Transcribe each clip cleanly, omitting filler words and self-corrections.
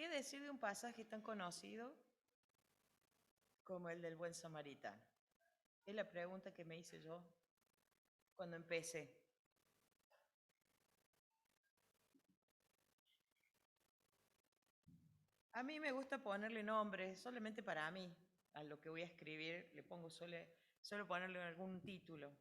¿Qué decir de un pasaje tan conocido como el del buen samaritano? Es la pregunta que me hice yo cuando empecé. A mí me gusta ponerle nombre, solamente para mí, a lo que voy a escribir le pongo solo ponerle algún título.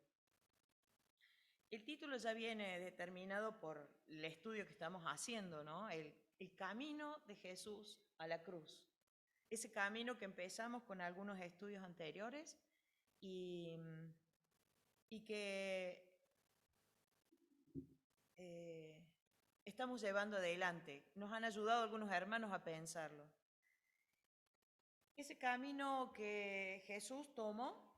El título ya viene determinado por el estudio que estamos haciendo, ¿no? El camino de Jesús a la cruz. Ese camino que empezamos con algunos estudios anteriores y, y que eh, estamos llevando adelante. Nos han ayudado algunos hermanos a pensarlo. Ese camino que Jesús tomó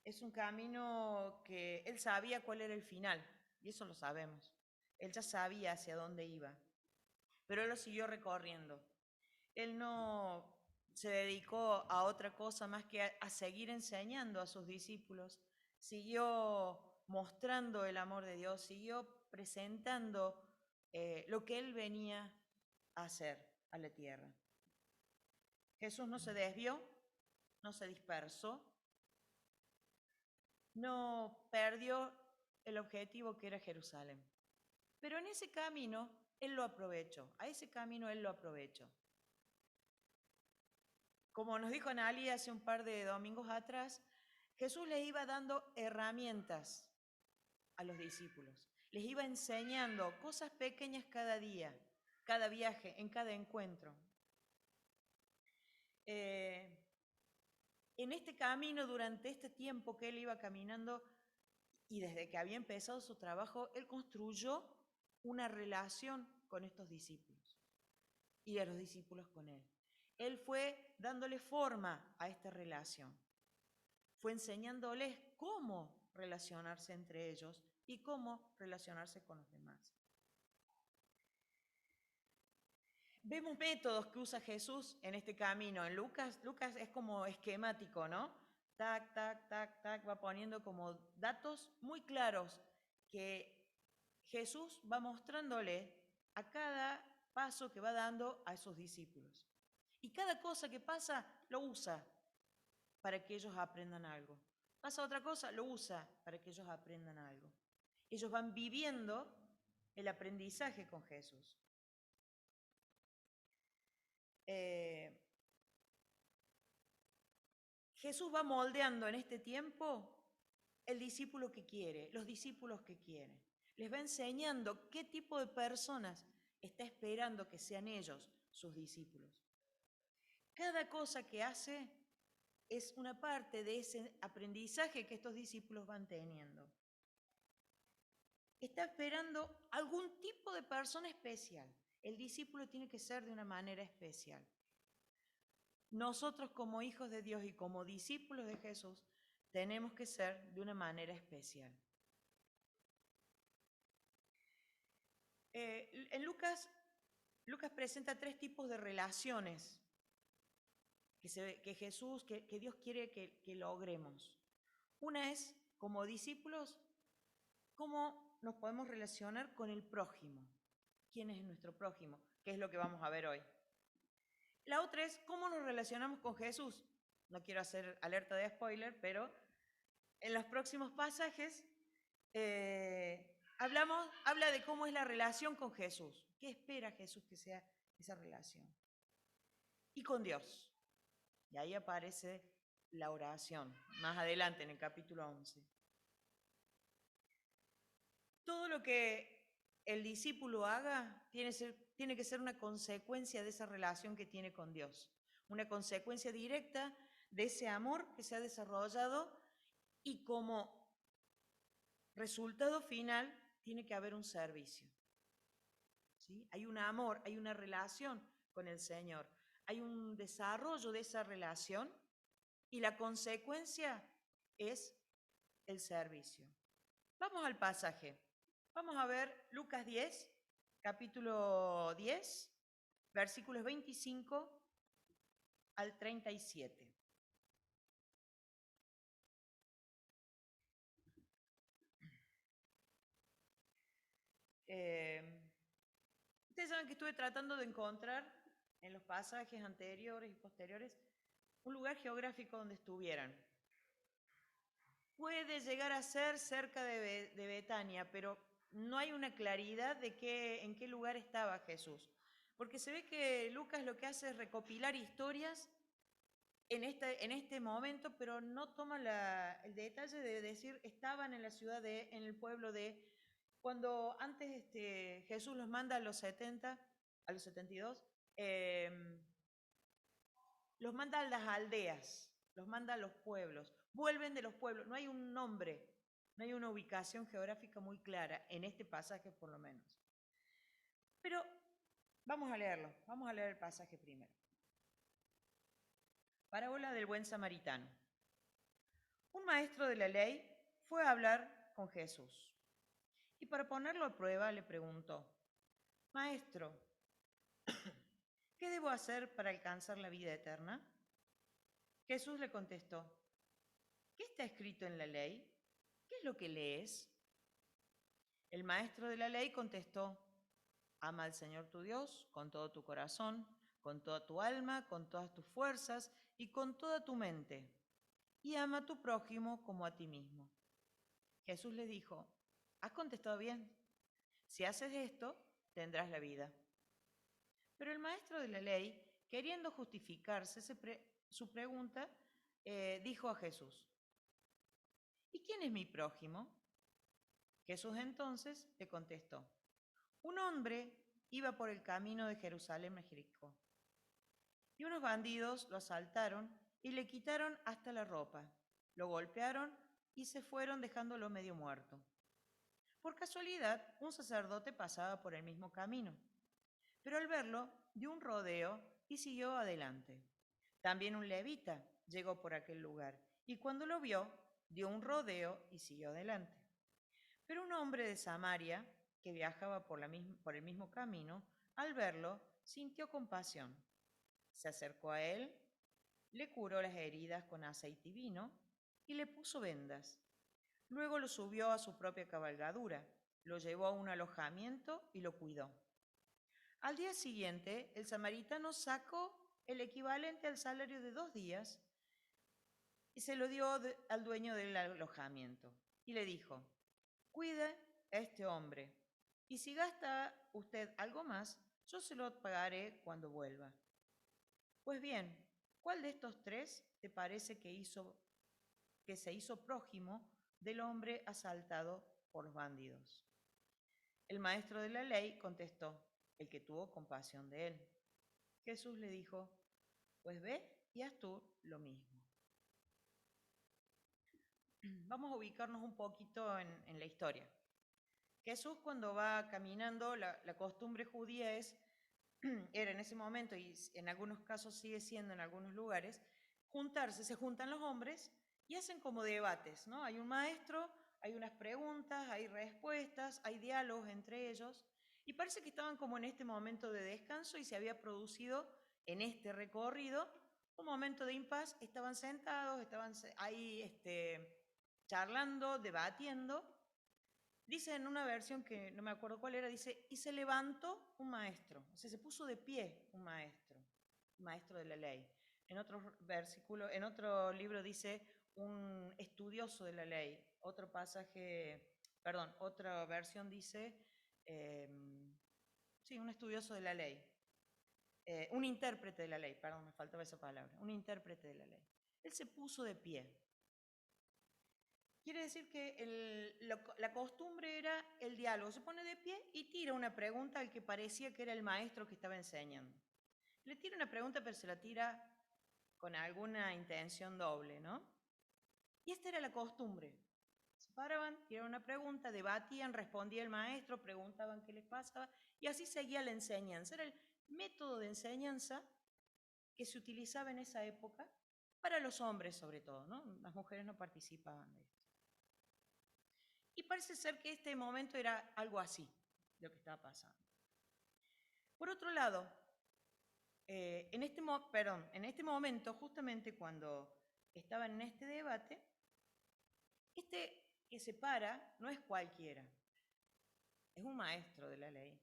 es un camino que él sabía cuál era el final, y eso lo sabemos. Él ya sabía hacia dónde iba, pero él lo siguió recorriendo. Él no se dedicó a otra cosa más que a seguir enseñando a sus discípulos, siguió mostrando el amor de Dios, siguió presentando lo que él venía a hacer a la tierra. Jesús no se desvió, no se dispersó, no perdió el objetivo que era Jerusalén. Pero en ese camino él lo aprovechó, a ese camino él lo aprovechó. Como nos dijo Nali hace un par de domingos atrás, Jesús les iba dando herramientas a los discípulos. Les iba enseñando cosas pequeñas cada día, cada viaje, en cada encuentro. En este camino, durante este tiempo que él iba caminando y desde que había empezado su trabajo, él construyó una relación con estos discípulos y a los discípulos con él. Él fue dándole forma a esta relación. Fue enseñándoles cómo relacionarse entre ellos y cómo relacionarse con los demás. Vemos métodos que usa Jesús en este camino. En Lucas es como esquemático, ¿no? Tac, tac, tac, tac, va poniendo como datos muy claros que Jesús va mostrándole a cada paso que va dando a esos discípulos. Y cada cosa que pasa lo usa para que ellos aprendan algo. Pasa otra cosa, lo usa para que ellos aprendan algo. Ellos van viviendo el aprendizaje con Jesús. Jesús va moldeando en este tiempo el discípulo que quiere, los discípulos que quiere. Les va enseñando qué tipo de personas está esperando que sean ellos, sus discípulos. Cada cosa que hace es una parte de ese aprendizaje que estos discípulos van teniendo. Está esperando algún tipo de persona especial. El discípulo tiene que ser de una manera especial. Nosotros como hijos de Dios y como discípulos de Jesús tenemos que ser de una manera especial. En Lucas presenta 3 tipos de relaciones que Dios quiere que logremos. Una es, como discípulos, cómo nos podemos relacionar con el prójimo. ¿Quién es nuestro prójimo? ¿Qué es lo que vamos a ver hoy? La otra es cómo nos relacionamos con Jesús. No quiero hacer alerta de spoiler, pero en los próximos pasajes habla de cómo es la relación con Jesús. ¿Qué espera Jesús que sea esa relación? Y con Dios. Y ahí aparece la oración, más adelante en el capítulo 11. Todo lo que el discípulo haga tiene que ser una consecuencia de esa relación que tiene con Dios, una consecuencia directa de ese amor que se ha desarrollado y como resultado final tiene que haber un servicio. ¿Sí? Hay un amor, hay una relación con el Señor, hay un desarrollo de esa relación y la consecuencia es el servicio. Vamos al pasaje. Vamos a ver Lucas 10, capítulo 10, versículos 25 al 37. Ustedes saben que estuve tratando de encontrar en los pasajes anteriores y posteriores un lugar geográfico donde estuvieran. Puede llegar a ser cerca de Betania, pero no hay una claridad de en qué lugar estaba Jesús. Porque se ve que Lucas lo que hace es recopilar historias en este momento, pero no toma el detalle de decir estaban en la ciudad en el pueblo cuando antes Jesús los manda a los 70, a los 72, los manda a las aldeas, los manda a los pueblos, vuelven de los pueblos, no hay un nombre, no hay una ubicación geográfica muy clara, en este pasaje por lo menos. Pero vamos a leerlo, vamos a leer el pasaje primero. Parábola del buen samaritano. Un maestro de la ley fue a hablar con Jesús y para ponerlo a prueba le preguntó, Maestro, ¿qué debo hacer para alcanzar la vida eterna? Jesús le contestó, ¿qué está escrito en la ley? ¿Qué es lo que lees? El maestro de la ley contestó, ama al Señor tu Dios con todo tu corazón, con toda tu alma, con todas tus fuerzas y con toda tu mente, y ama a tu prójimo como a ti mismo. Jesús le dijo, has contestado bien, si haces esto, tendrás la vida. Pero el maestro de la ley, queriendo justificarse su pregunta, dijo a Jesús, ¿y quién es mi prójimo? Jesús entonces le contestó, un hombre iba por el camino de Jerusalén a Jericó, y unos bandidos lo asaltaron y le quitaron hasta la ropa, lo golpearon y se fueron dejándolo medio muerto. Por casualidad, un sacerdote pasaba por el mismo camino, pero al verlo dio un rodeo y siguió adelante. También un levita llegó por aquel lugar y cuando lo vio, dio un rodeo y siguió adelante. Pero un hombre de Samaria, que viajaba por el mismo camino, al verlo, sintió compasión. Se acercó a él, le curó las heridas con aceite y vino y le puso vendas. Luego lo subió a su propia cabalgadura, lo llevó a un alojamiento y lo cuidó. Al día siguiente, el samaritano sacó el equivalente al salario de 2 días y se lo dio al dueño del alojamiento y le dijo, cuide a este hombre y si gasta usted algo más, yo se lo pagaré cuando vuelva. Pues bien, ¿cuál de estos 3 te parece que se hizo prójimo del hombre asaltado por los bandidos? El maestro de la ley contestó, el que tuvo compasión de él. Jesús le dijo, pues ve y haz tú lo mismo. Vamos a ubicarnos un poquito en la historia. Jesús cuando va caminando, la costumbre judía era en ese momento, y en algunos casos sigue siendo en algunos lugares, se juntan los hombres y hacen como debates, ¿no? Hay un maestro, hay unas preguntas, hay respuestas, hay diálogos entre ellos, y parece que estaban como en este momento de descanso y se había producido en este recorrido un momento de impas, estaban sentados, estaban ahí charlando, debatiendo. Dice en una versión que no me acuerdo cuál era, dice, y se levantó un maestro, o sea, se puso de pie un maestro de la ley. En otro versículo, en otro libro dice un estudioso de la ley. Otro pasaje, perdón, otra versión dice, sí, un estudioso de la ley. Un intérprete de la ley, perdón, me faltaba esa palabra, un intérprete de la ley. Él se puso de pie. Quiere decir que la costumbre era el diálogo. Se pone de pie y tira una pregunta al que parecía que era el maestro que estaba enseñando. Le tira una pregunta, pero se la tira con alguna intención doble, ¿no? Y esta era la costumbre. Se paraban, tiraban una pregunta, debatían, respondía el maestro, preguntaban qué les pasaba, y así seguía la enseñanza. Era el método de enseñanza que se utilizaba en esa época para los hombres sobre todo, ¿no? Las mujeres no participaban de esto. Y parece ser que este momento era algo así, lo que estaba pasando. Por otro lado, en este momento, justamente cuando estaban en este debate, este que se para no es cualquiera, es un maestro de la ley.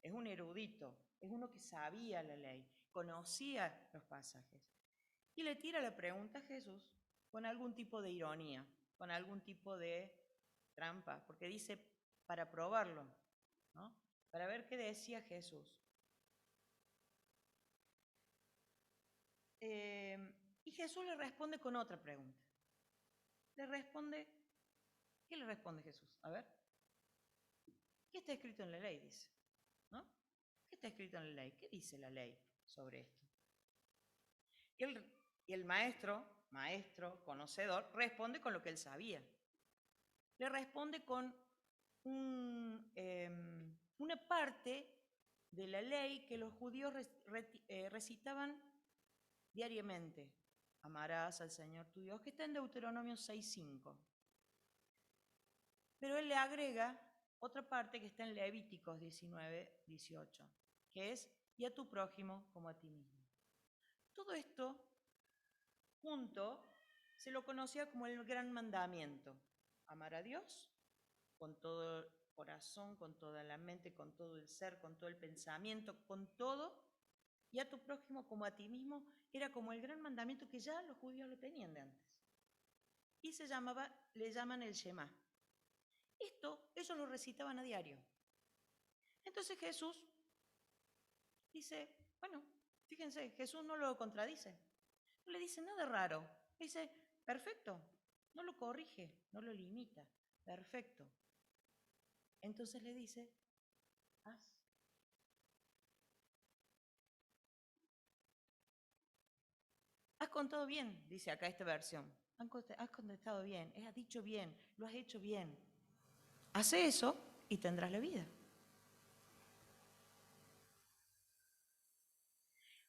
es un erudito, es uno que sabía la ley, conocía los pasajes. Y le tira la pregunta a Jesús con algún tipo de ironía, con algún tipo de trampa, porque dice para probarlo, ¿no? Para ver qué decía Jesús. Y Jesús le responde con otra pregunta. ¿Qué le responde Jesús? A ver. ¿Qué está escrito en la ley? Dice. ¿No? ¿Qué está escrito en la ley? ¿Qué dice la ley sobre esto? Y el maestro, conocedor, responde con lo que él sabía. Le responde con una parte de la ley que los judíos recitaban diariamente. Amarás al Señor tu Dios, que está en Deuteronomio 6:5. Pero él le agrega otra parte que está en Levíticos 19:18, que es, y a tu prójimo como a ti mismo. Todo esto junto se lo conocía como el gran mandamiento. Amar a Dios con todo el corazón, con toda la mente, con todo el ser, con todo el pensamiento, con todo, y a tu prójimo como a ti mismo, era como el gran mandamiento que ya los judíos lo tenían de antes. Y le llaman el Shema. Esto ellos lo recitaban a diario. Entonces Jesús dice, bueno, fíjense, Jesús no lo contradice, no le dice nada raro, dice, perfecto, no lo corrige, no lo limita, perfecto. Entonces le dice, haz. Has contado bien, dice acá esta versión, has contestado bien, has dicho bien, lo has hecho bien. Hace eso y tendrás la vida.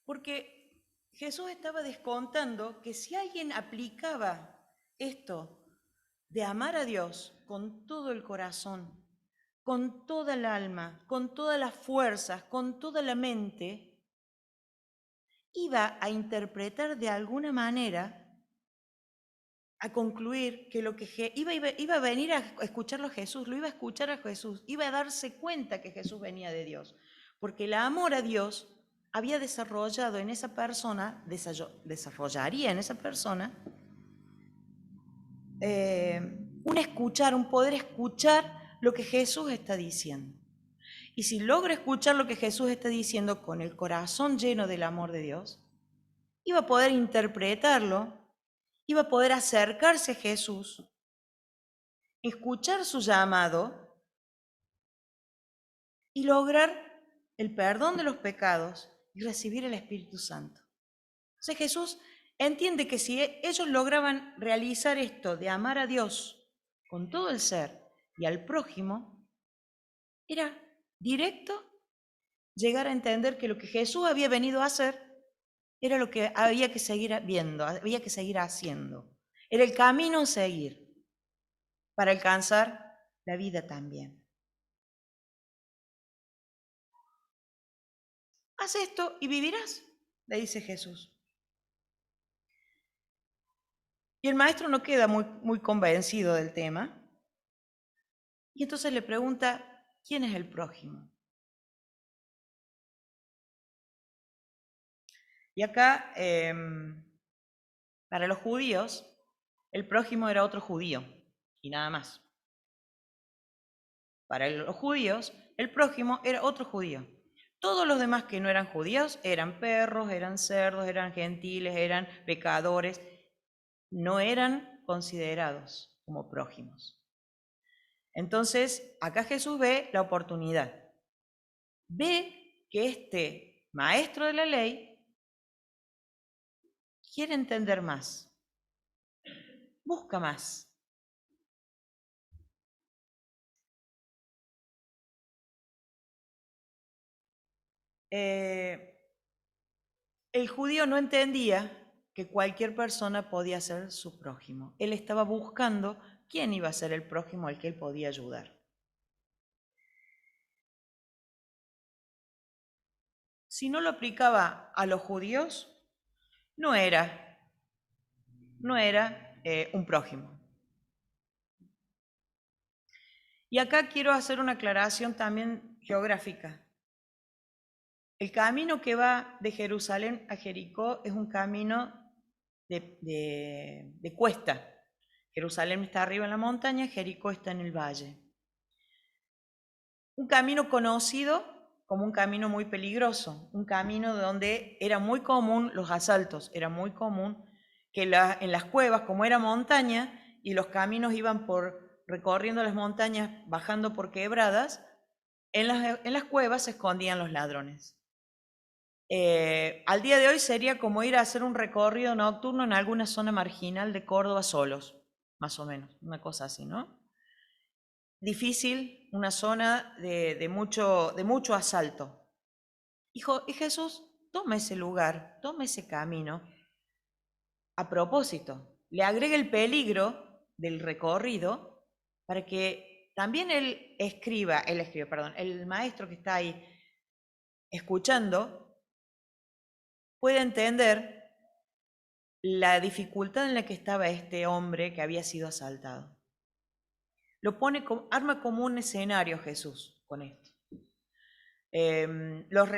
Porque Jesús estaba descontando que si alguien aplicaba esto de amar a Dios con todo el corazón, con toda el alma, con todas las fuerzas, con toda la mente, iba a interpretar de alguna manera, a concluir que lo que iba a venir a escucharlo a Jesús, lo iba a escuchar a Jesús, iba a darse cuenta que Jesús venía de Dios, porque el amor a Dios había desarrollado en esa persona, desarrollaría en esa persona un poder escuchar lo que Jesús está diciendo. Y si logra escuchar lo que Jesús está diciendo con el corazón lleno del amor de Dios, iba a poder interpretarlo, iba a poder acercarse a Jesús, escuchar su llamado y lograr el perdón de los pecados y recibir el Espíritu Santo. Entonces Jesús entiende que si ellos lograban realizar esto de amar a Dios con todo el ser y al prójimo, era directo llegar a entender que lo que Jesús había venido a hacer era lo que había que seguir viendo, había que seguir haciendo. Era el camino a seguir para alcanzar la vida también. Haz esto y vivirás, le dice Jesús. Y el maestro no queda muy convencido del tema. Y entonces le pregunta, ¿quién es el prójimo? Y acá, para los judíos, el prójimo era otro judío y nada más. Para los judíos, el prójimo era otro judío. Todos los demás que no eran judíos eran perros, eran cerdos, eran gentiles, eran pecadores. No eran considerados como prójimos. Entonces, acá Jesús ve la oportunidad. Ve que este maestro de la ley quiere entender más, busca más. El judío no entendía que cualquier persona podía ser su prójimo. Él estaba buscando quién iba a ser el prójimo al que él podía ayudar. Si no lo aplicaba a los judíos, no era un prójimo. Y acá quiero hacer una aclaración también geográfica. El camino que va de Jerusalén a Jericó es un camino de cuesta. Jerusalén está arriba en la montaña, Jericó está en el valle. Un camino conocido como un camino muy peligroso, un camino donde era muy común los asaltos, era muy común que en las cuevas, como era montaña, y los caminos iban recorriendo las montañas, bajando por quebradas, en las cuevas se escondían los ladrones. Al día de hoy sería como ir a hacer un recorrido nocturno en alguna zona marginal de Córdoba solos, más o menos, una cosa así, ¿no? Difícil, una zona de mucho asalto. Y Jesús toma ese lugar, toma ese camino a propósito, le agrega el peligro del recorrido para que también el maestro que está ahí escuchando pueda entender la dificultad en la que estaba este hombre que había sido asaltado. Arma como un escenario Jesús con esto. Los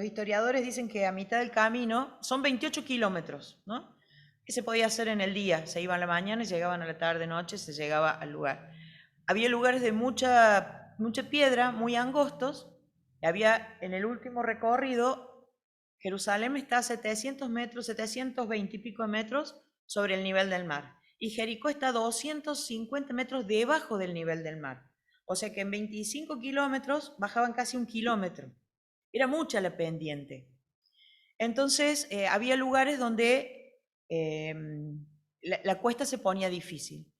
historiadores dicen que a mitad del camino son 28 kilómetros, ¿no? Que se podía hacer en el día, se iban a la mañana y llegaban a la tarde, noche, se llegaba al lugar. Había lugares de mucha piedra, muy angostos, y había en el último recorrido, Jerusalén está a 700 metros, 720 y pico de metros sobre el nivel del mar, y Jericó está a 250 metros debajo del nivel del mar. O sea que en 25 kilómetros bajaban casi 1 kilómetro. Era mucha la pendiente. Entonces, había lugares donde la cuesta se ponía difícil.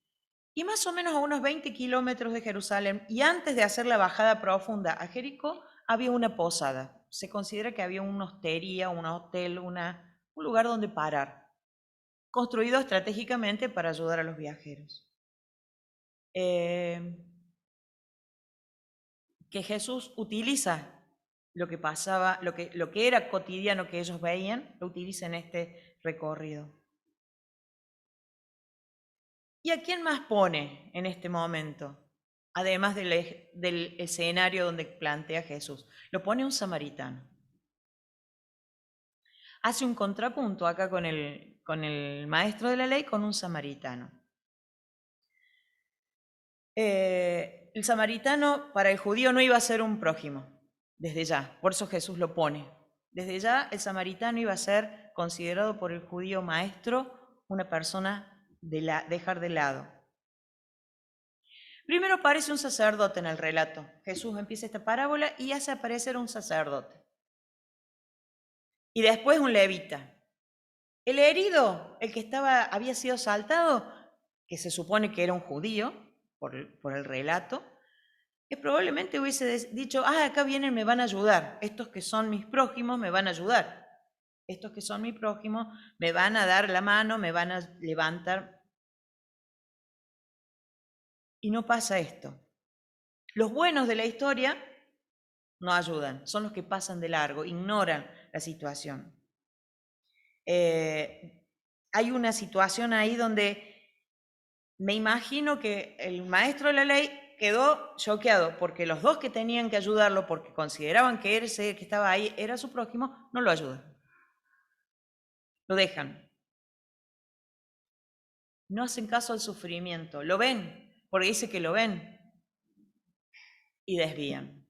Y más o menos a unos 20 kilómetros de Jerusalén, y antes de hacer la bajada profunda a Jericó, había una posada. Se considera que había una hostería, un hotel, un lugar donde parar, construido estratégicamente para ayudar a los viajeros. Que Jesús utiliza lo que pasaba, lo que era cotidiano que ellos veían, lo utiliza en este recorrido. ¿Y a quién más pone en este momento? Además del escenario donde plantea Jesús. Lo pone un samaritano. Hace un contrapunto acá con el maestro de la ley, con un samaritano. El samaritano para el judío no iba a ser un prójimo, desde ya, por eso Jesús lo pone. Desde ya el samaritano iba a ser considerado por el judío maestro una persona dejar de lado. Primero aparece un sacerdote en el relato. Jesús empieza esta parábola y hace aparecer un sacerdote. Y después un levita. El herido, el que había sido asaltado, que se supone que era un judío, por el relato, que probablemente hubiese dicho, acá vienen, me van a ayudar, estos que son mis prójimos me van a ayudar, estos que son mis prójimos me van a dar la mano, me van a levantar. Y no pasa esto. Los buenos de la historia no ayudan, son los que pasan de largo, ignoran la situación. Hay una situación ahí donde me imagino que el maestro de la ley quedó choqueado porque los dos que tenían que ayudarlo, porque consideraban que ese que estaba ahí era su prójimo, no lo ayudan. Lo dejan. No hacen caso al sufrimiento. Lo ven, porque dice que lo ven, y desvían.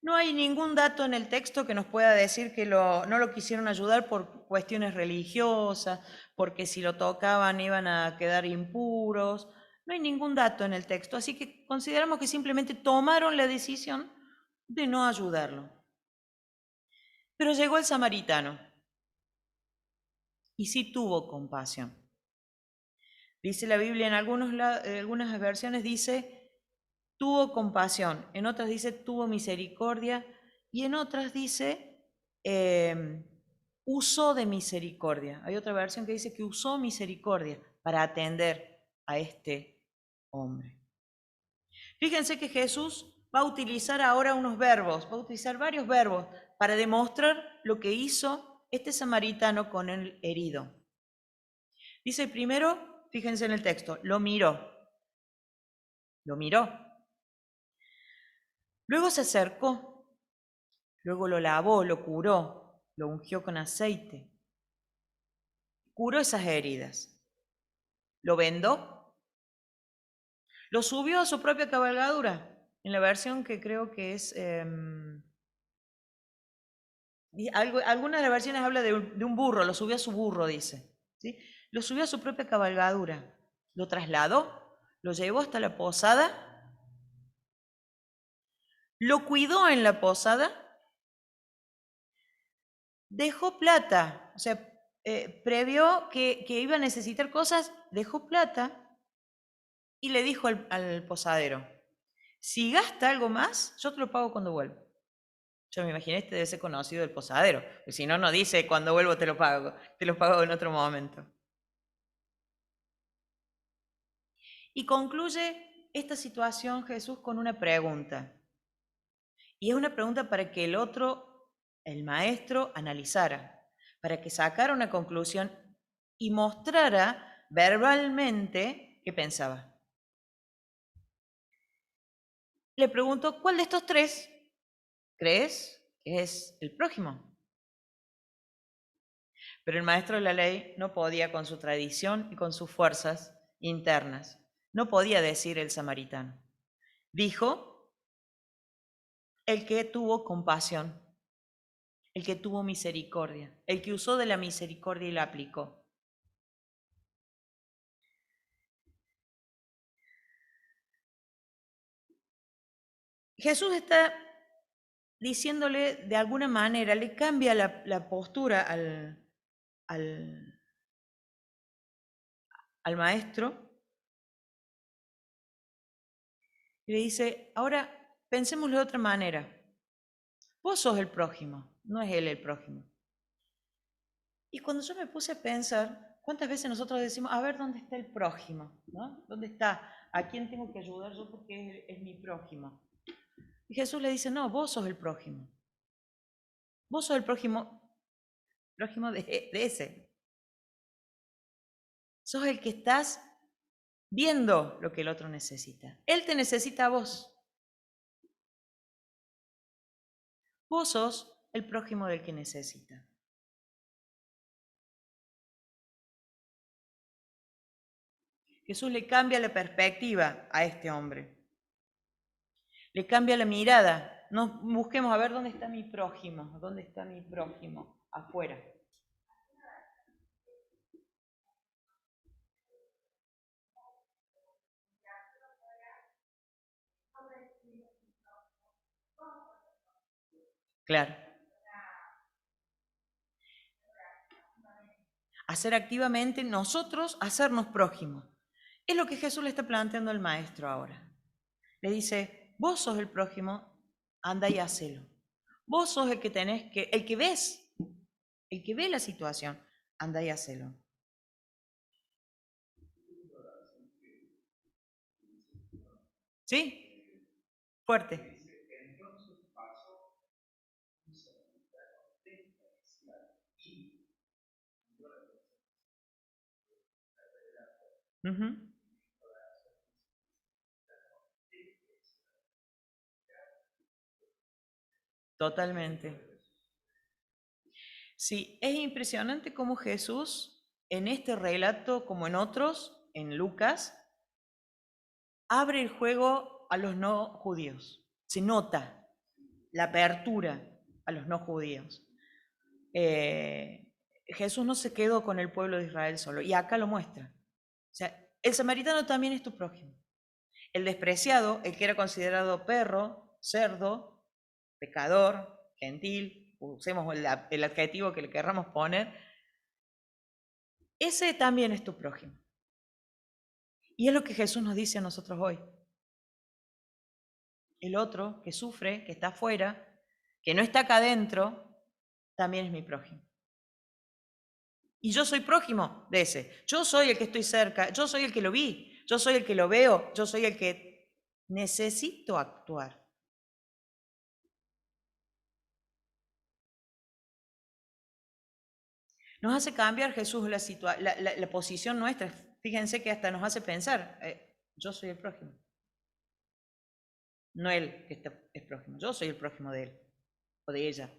No hay ningún dato en el texto que nos pueda decir que no lo quisieron ayudar por cuestiones religiosas, porque si lo tocaban iban a quedar impuros. No hay ningún dato en el texto, así que consideramos que simplemente tomaron la decisión de no ayudarlo. Pero llegó el samaritano y sí tuvo compasión. Dice la Biblia en algunas versiones, dice, tuvo compasión, en otras dice, tuvo misericordia, y en otras dice, usó de misericordia. Hay otra versión que dice que usó misericordia para atender a este hombre. Fíjense que Jesús va a utilizar ahora unos verbos, va a utilizar varios verbos para demostrar lo que hizo este samaritano con el herido. Dice primero, fíjense en el texto, lo miró. Lo miró. Luego se acercó, luego lo lavó, lo curó, lo ungió con aceite, curó esas heridas, lo vendó, lo subió a su propia cabalgadura, en la versión que creo que es... algunas de las versiones habla de un burro, lo subió a su burro, dice. ¿Sí? Lo subió a su propia cabalgadura, lo trasladó, lo llevó hasta la posada, lo cuidó en la posada, dejó plata, o sea, previó que iba a necesitar cosas, dejó plata y le dijo al posadero, si gasta algo más, yo te lo pago cuando vuelva. Yo me imaginé, este debe ser conocido del posadero, porque si no, no dice cuando vuelvo te lo pago en otro momento. Y concluye esta situación Jesús con una pregunta. Y es una pregunta para que el otro, el maestro, analizara, para que sacara una conclusión y mostrara verbalmente qué pensaba. Le pregunto, ¿cuál de estos tres crees que es el prójimo? Pero el maestro de la ley no podía con su tradición y con sus fuerzas internas. No podía decir el samaritano. Dijo el que tuvo compasión, el que tuvo misericordia, el que usó de la misericordia y la aplicó. Jesús está diciéndole de alguna manera, le cambia la postura al maestro y le dice, ahora pensémoslo de otra manera. Vos sos el prójimo, no es él el prójimo. Y cuando yo me puse a pensar, ¿cuántas veces nosotros decimos, a ver, ¿dónde está el prójimo? ¿No? ¿Dónde está? ¿A quién tengo que ayudar yo porque es mi prójimo? Y Jesús le dice, no, vos sos el prójimo. Vos sos el prójimo de ese. Sos el que estás viendo lo que el otro necesita. Él te necesita a vos. Vos sos el prójimo del que necesita. Jesús le cambia la perspectiva a este hombre. Le cambia la mirada. No busquemos a ver dónde está mi prójimo, dónde está mi prójimo, afuera. Claro. Hacer activamente nosotros, hacernos prójimos. Es lo que Jesús le está planteando al maestro ahora. Le dice, vos sos el prójimo, anda y hacelo. Vos sos el que tenés que, el que ves, el que ve la situación, anda y hacelo. ¿Sí? Fuerte. Uh-huh. Totalmente. Sí, es impresionante cómo Jesús, en este relato, como en otros, en Lucas, abre el juego a los no judíos. Se nota la apertura a los no judíos. Jesús no se quedó con el pueblo de Israel solo, y acá lo muestra. O sea, el samaritano también es tu prójimo. El despreciado, el que era considerado perro, cerdo, pecador, gentil, usemos el adjetivo que le querramos poner, ese también es tu prójimo. Y es lo que Jesús nos dice a nosotros hoy. El otro que sufre, que está afuera, que no está acá adentro, también es mi prójimo. Y yo soy prójimo de ese. Yo soy el que estoy cerca, yo soy el que lo vi, yo soy el que lo veo, yo soy el que necesito actuar. Nos hace cambiar, Jesús, la posición nuestra. Fíjense que hasta nos hace pensar, yo soy el prójimo. no él que es prójimo, yo soy el prójimo de él o de ella.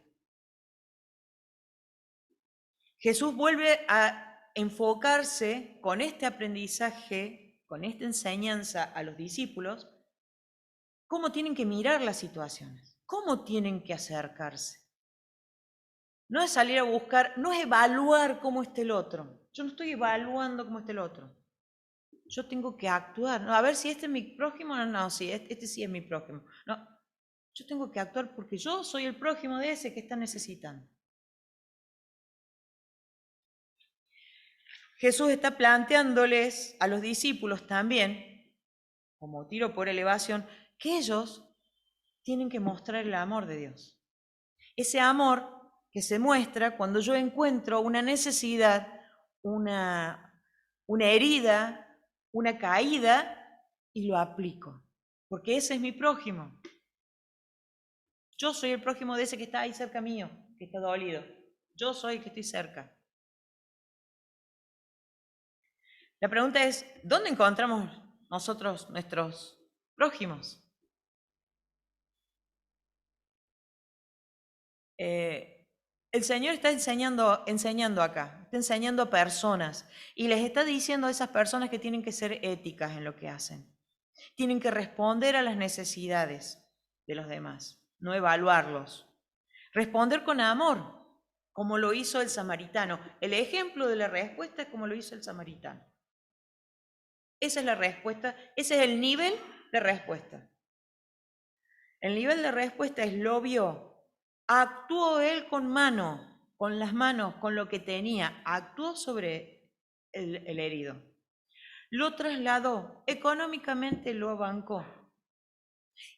Jesús vuelve a enfocarse con este aprendizaje, con esta enseñanza a los discípulos, cómo tienen que mirar las situaciones, cómo tienen que acercarse. No es salir a buscar, no es evaluar cómo está el otro. Yo no estoy evaluando cómo está el otro. Yo tengo que actuar. No, a ver si este es mi prójimo. No, sí, este sí es mi prójimo. No, yo tengo que actuar porque yo soy el prójimo de ese que está necesitando. Jesús está planteándoles a los discípulos también, como tiro por elevación, que ellos tienen que mostrar el amor de Dios. Ese amor que se muestra cuando yo encuentro una necesidad, una herida, una caída y lo aplico, porque ese es mi prójimo. Yo soy el prójimo de ese que está ahí cerca mío, que está dolido. Yo soy el que estoy cerca. La pregunta es, ¿dónde encontramos nosotros nuestros prójimos? El Señor está enseñando acá, está enseñando a personas y les está diciendo a esas personas que tienen que ser éticas en lo que hacen. Tienen que responder a las necesidades de los demás, no evaluarlos. Responder con amor, como lo hizo el samaritano. El ejemplo de la respuesta es como lo hizo el samaritano. Esa es la respuesta, ese es el nivel de respuesta. El nivel de respuesta es lo vio. Actuó él con las manos, con lo que tenía. Actuó sobre el herido. Lo trasladó, económicamente lo bancó.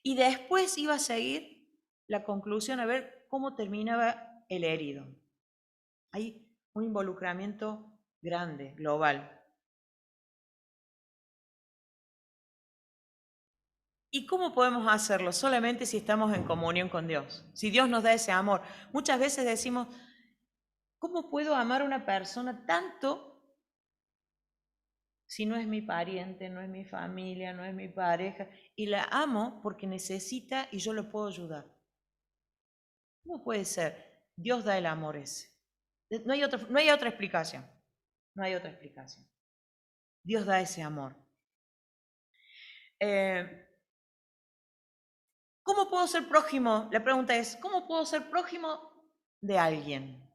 Y después iba a seguir la conclusión a ver cómo terminaba el herido. Hay un involucramiento grande, global. ¿Y cómo podemos hacerlo? Solamente si estamos en comunión con Dios, si Dios nos da ese amor. Muchas veces decimos, ¿cómo puedo amar a una persona tanto si no es mi pariente, no es mi familia, no es mi pareja? Y la amo porque necesita y yo lo puedo ayudar. ¿Cómo puede ser? Dios da el amor ese. No hay otra explicación. No hay otra explicación. Dios da ese amor. ¿Cómo puedo ser prójimo? La pregunta es, ¿cómo puedo ser prójimo de alguien?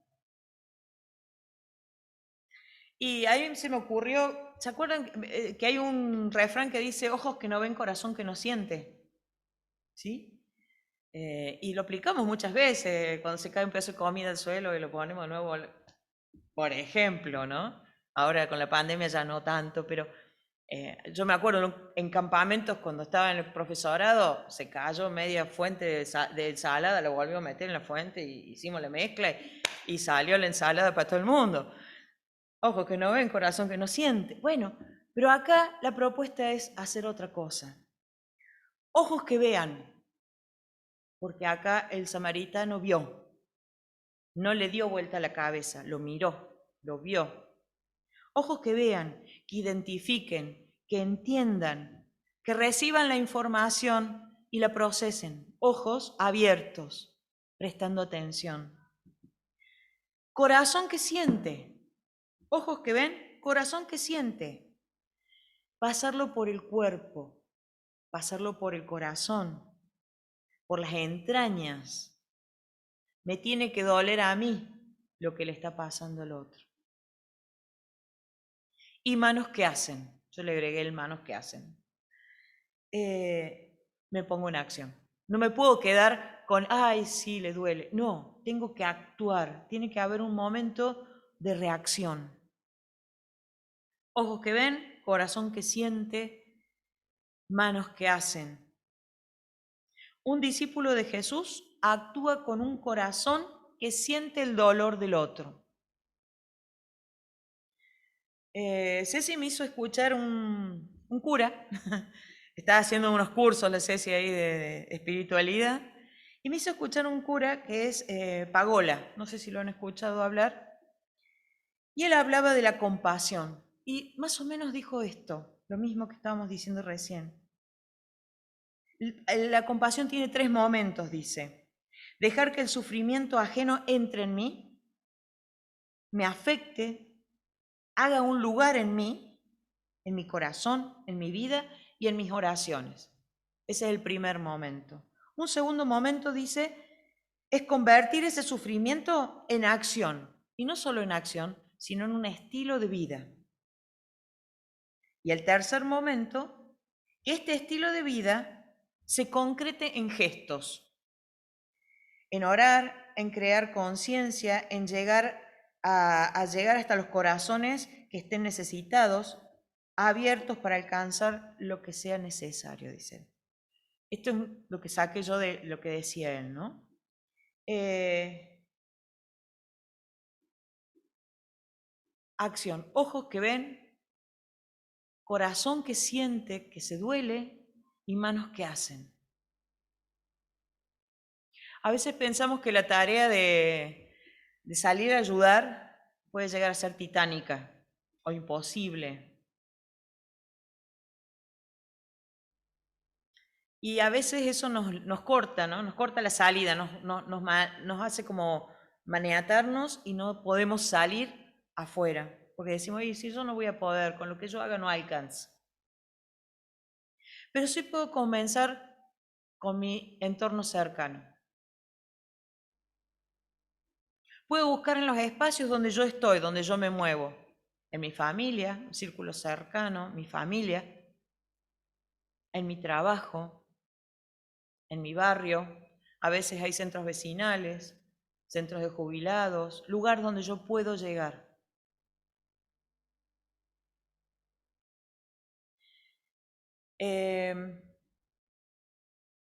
Y ahí se me ocurrió, ¿se acuerdan que hay un refrán que dice, ojos que no ven, corazón que no siente? ¿Sí? Y lo aplicamos muchas veces, cuando se cae un pedazo de comida al suelo y lo ponemos de nuevo, por ejemplo, ¿no? Ahora con la pandemia ya no tanto, pero yo me acuerdo en campamentos cuando estaba en el profesorado, se cayó media fuente de ensalada, lo volvió a meter en la fuente y hicimos la mezcla y salió la ensalada para todo el mundo. Ojos que no ven, corazón que no siente. Bueno, pero acá la propuesta es hacer otra cosa. Ojos que vean, porque acá el samaritano vio, no le dio vuelta a la cabeza, lo miró, lo vio. Ojos que vean, que identifiquen, que entiendan, que reciban la información y la procesen. Ojos abiertos, prestando atención. Corazón que siente. Ojos que ven, corazón que siente. Pasarlo por el cuerpo, pasarlo por el corazón, por las entrañas. Me tiene que doler a mí lo que le está pasando al otro. Y manos que hacen. Yo le agregué el manos que hacen. Me pongo en acción. No me puedo quedar con, ay, sí, le duele. No, tengo que actuar. Tiene que haber un momento de reacción. Ojos que ven, corazón que siente, manos que hacen. Un discípulo de Jesús actúa con un corazón que siente el dolor del otro. Ceci me hizo escuchar un cura, estaba haciendo unos cursos la Ceci ahí de espiritualidad, y me hizo escuchar un cura que es Pagola, no sé si lo han escuchado hablar, y él hablaba de la compasión, y más o menos dijo esto, lo mismo que estábamos diciendo recién. La compasión tiene 3 momentos, dice. Dejar que el sufrimiento ajeno entre en mí, me afecte, haga un lugar en mí, en mi corazón, en mi vida y en mis oraciones. Ese es el primer momento. Un segundo momento, dice, es convertir ese sufrimiento en acción. Y no solo en acción, sino en un estilo de vida. Y el tercer momento, que este estilo de vida se concrete en gestos, en orar, en crear conciencia, en llegar a llegar hasta los corazones que estén necesitados, abiertos para alcanzar lo que sea necesario, dice. Esto es lo que saqué yo de lo que decía él, ¿no? Acción, ojos que ven, corazón que siente, que se duele y manos que hacen. A veces pensamos que la tarea de salir a ayudar puede llegar a ser titánica o imposible. Y a veces eso nos corta, ¿no? Nos corta la salida, nos hace como maniatarnos y no podemos salir afuera. Porque decimos, oye, si yo no voy a poder, con lo que yo haga no alcanza. Pero sí puedo comenzar con mi entorno cercano. Puedo buscar en los espacios donde yo estoy, donde yo me muevo. En mi familia, un círculo cercano, mi familia, en mi trabajo, en mi barrio. A veces hay centros vecinales, centros de jubilados, lugar donde yo puedo llegar.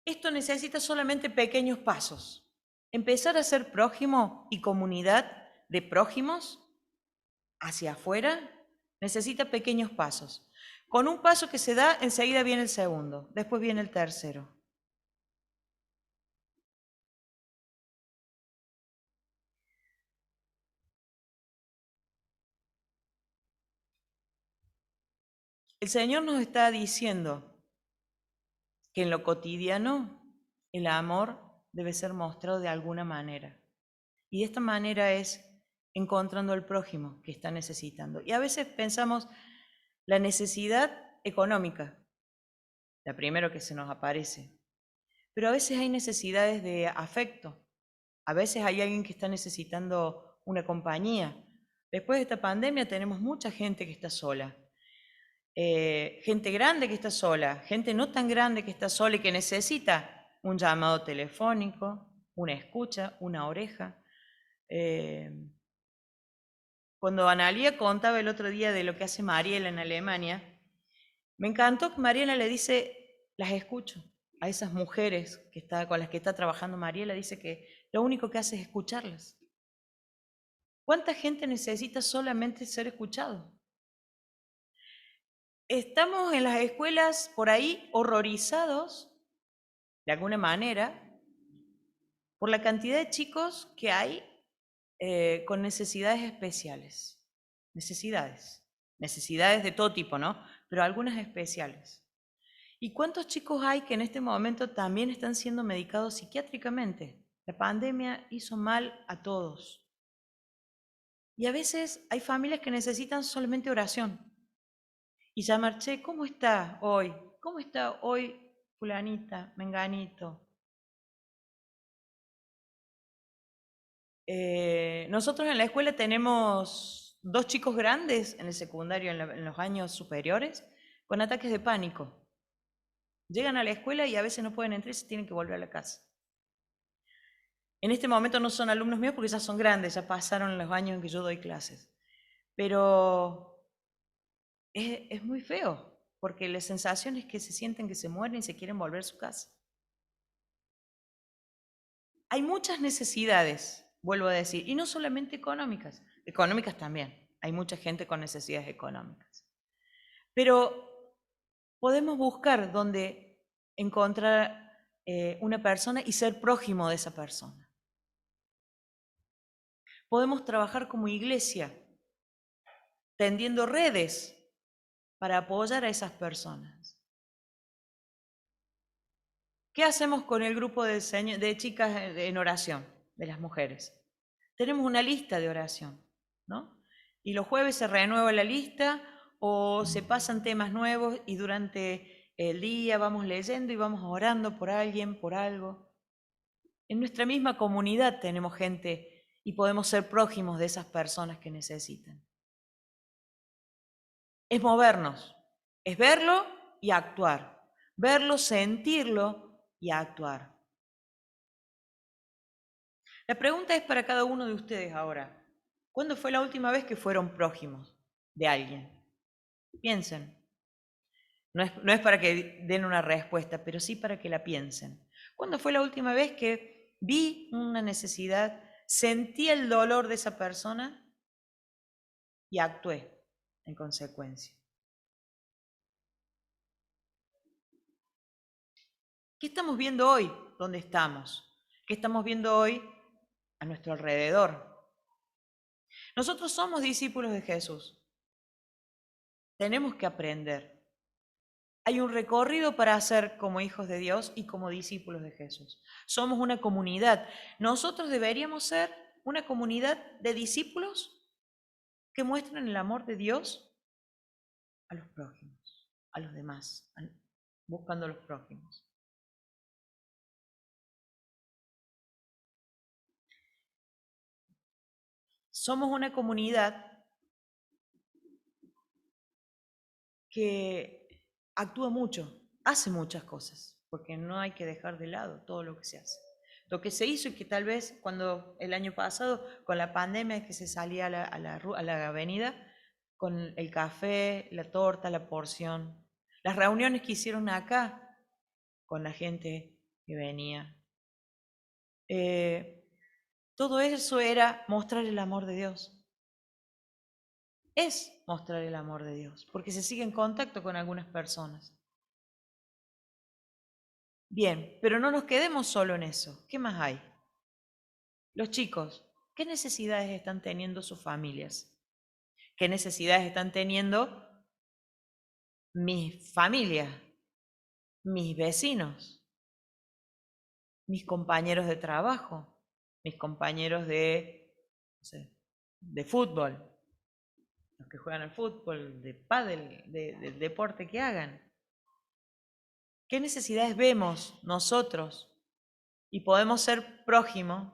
Esto necesita solamente pequeños pasos. Empezar a ser prójimo y comunidad de prójimos hacia afuera necesita pequeños pasos. Con un paso que se da, enseguida viene el segundo, después viene el tercero. El Señor nos está diciendo que en lo cotidiano el amor debe ser mostrado de alguna manera. Y de esta manera es encontrando al prójimo que está necesitando. Y a veces pensamos la necesidad económica, la primera que se nos aparece. Pero a veces hay necesidades de afecto. A veces hay alguien que está necesitando una compañía. Después de esta pandemia tenemos mucha gente que está sola. Gente grande que está sola, gente no tan grande que está sola y que necesita un llamado telefónico, una escucha, una oreja. Cuando Analía contaba el otro día de lo que hace Mariela en Alemania, me encantó que Mariela le dice, las escucho, a esas mujeres con las que está trabajando Mariela, dice que lo único que hace es escucharlas. ¿Cuánta gente necesita solamente ser escuchado? Estamos en las escuelas por ahí horrorizados, de alguna manera, por la cantidad de chicos que hay con necesidades especiales. Necesidades de todo tipo, ¿no? Pero algunas especiales. ¿Y cuántos chicos hay que en este momento también están siendo medicados psiquiátricamente? La pandemia hizo mal a todos. Y a veces hay familias que necesitan solamente oración. Y llamar, che, ¿cómo está hoy? ¿Cómo está hoy fulanita, menganito? Nosotros en la escuela tenemos 2 chicos grandes en el secundario, en los años superiores, con ataques de pánico. Llegan a la escuela y a veces no pueden entrar y se tienen que volver a la casa. En este momento no son alumnos míos porque ya son grandes, ya pasaron los años en que yo doy clases. Pero es muy feo, porque la sensación es que se sienten que se mueren y se quieren volver a su casa. Hay muchas necesidades, vuelvo a decir, y no solamente económicas también. Hay mucha gente con necesidades económicas. Pero podemos buscar dónde encontrar una persona y ser prójimo de esa persona. Podemos trabajar como iglesia, tendiendo redes para apoyar a esas personas. ¿Qué hacemos con el grupo de chicas en oración, de las mujeres? Tenemos una lista de oración, ¿no? Y los jueves se renueva la lista o se pasan temas nuevos y durante el día vamos leyendo y vamos orando por alguien, por algo. En nuestra misma comunidad tenemos gente y podemos ser prójimos de esas personas que necesitan. Es movernos, es verlo y actuar. Verlo, sentirlo y actuar. La pregunta es para cada uno de ustedes ahora. ¿Cuándo fue la última vez que fueron prójimos de alguien? Piensen. No es para que den una respuesta, pero sí para que la piensen. ¿Cuándo fue la última vez que vi una necesidad, sentí el dolor de esa persona y actué en consecuencia? ¿Qué estamos viendo hoy? ¿Dónde estamos? ¿Qué estamos viendo hoy a nuestro alrededor? Nosotros somos discípulos de Jesús. Tenemos que aprender. Hay un recorrido para hacer como hijos de Dios y como discípulos de Jesús. Somos una comunidad. Nosotros deberíamos ser una comunidad de discípulos que muestran el amor de Dios a los prójimos, a los demás, buscando a los prójimos. Somos una comunidad que actúa mucho, hace muchas cosas, porque no hay que dejar de lado todo lo que se hace. Lo que se hizo y que tal vez cuando el año pasado, con la pandemia, que se salía a la avenida, con el café, la torta, la porción, las reuniones que hicieron acá con la gente que venía. Todo eso era mostrar el amor de Dios. Es mostrar el amor de Dios, porque se sigue en contacto con algunas personas. Bien, pero no nos quedemos solo en eso. ¿Qué más hay? Los chicos, ¿qué necesidades están teniendo sus familias? ¿Qué necesidades están teniendo mis familias, mis vecinos, mis compañeros de trabajo, mis compañeros de, no sé, de fútbol, los que juegan al fútbol, de pádel, del deporte que hagan? ¿Qué necesidades vemos nosotros y podemos ser prójimos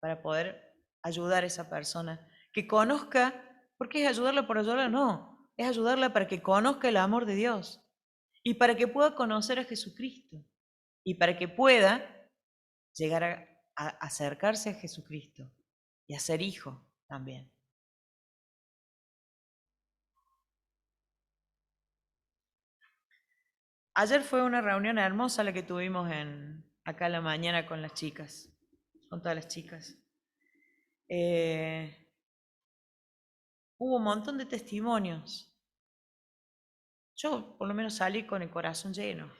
para poder ayudar a esa persona? Que conozca, porque es ayudarla por ayudarla, no, es ayudarla para que conozca el amor de Dios y para que pueda conocer a Jesucristo y para que pueda llegar a acercarse a Jesucristo y a ser hijo también. Ayer fue una reunión hermosa la que tuvimos acá en la mañana con las chicas, con todas las chicas. Hubo un montón de testimonios. Yo por lo menos salí con el corazón lleno.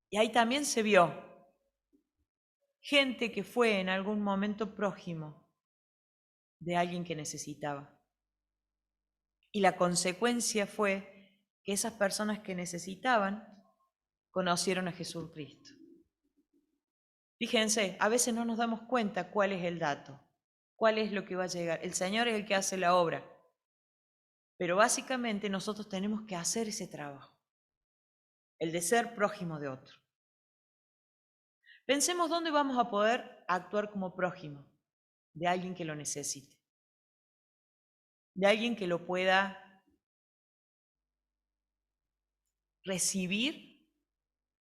Y ahí también se vio gente que fue en algún momento prójimo de alguien que necesitaba. Y la consecuencia fue que esas personas que necesitaban conocieron a Jesucristo. Fíjense, a veces no nos damos cuenta cuál es el dato, cuál es lo que va a llegar. El Señor es el que hace la obra, pero básicamente nosotros tenemos que hacer ese trabajo, el de ser prójimo de otro. Pensemos dónde vamos a poder actuar como prójimo de alguien que lo necesite, de alguien que lo pueda recibir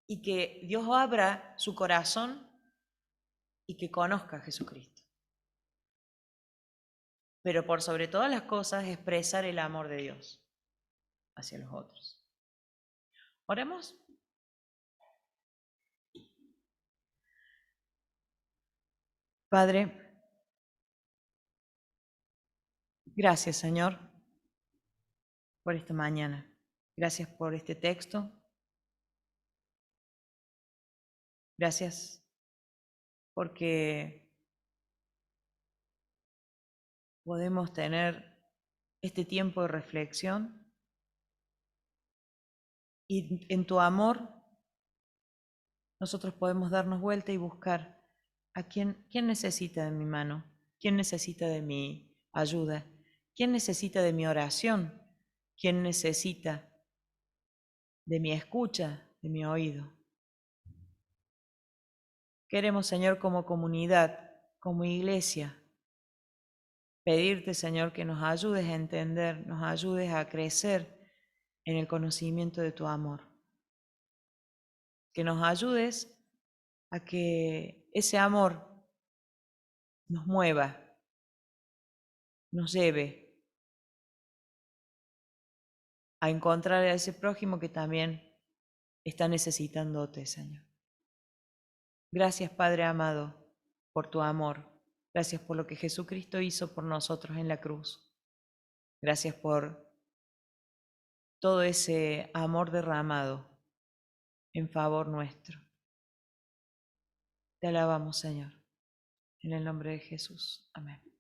y que Dios abra su corazón y que conozca a Jesucristo. Pero por sobre todas las cosas, expresar el amor de Dios hacia los otros. Oremos. Padre, gracias Señor por esta mañana. Gracias por este texto. Gracias porque podemos tener este tiempo de reflexión Y en tu amor nosotros podemos darnos vuelta y buscar a quién necesita de mi mano, quién necesita de mi ayuda, quién necesita de mi oración, quién necesita de mi escucha, de mi oído. Queremos, Señor, como comunidad, como iglesia, pedirte, Señor, que nos ayudes a entender, nos ayudes a crecer en el conocimiento de tu amor. Que nos ayudes a que ese amor nos mueva, nos lleve a encontrar a ese prójimo que también está necesitándote, Señor. Gracias, Padre amado, por tu amor. Gracias por lo que Jesucristo hizo por nosotros en la cruz. Gracias por todo ese amor derramado en favor nuestro. Te alabamos, Señor, en el nombre de Jesús. Amén.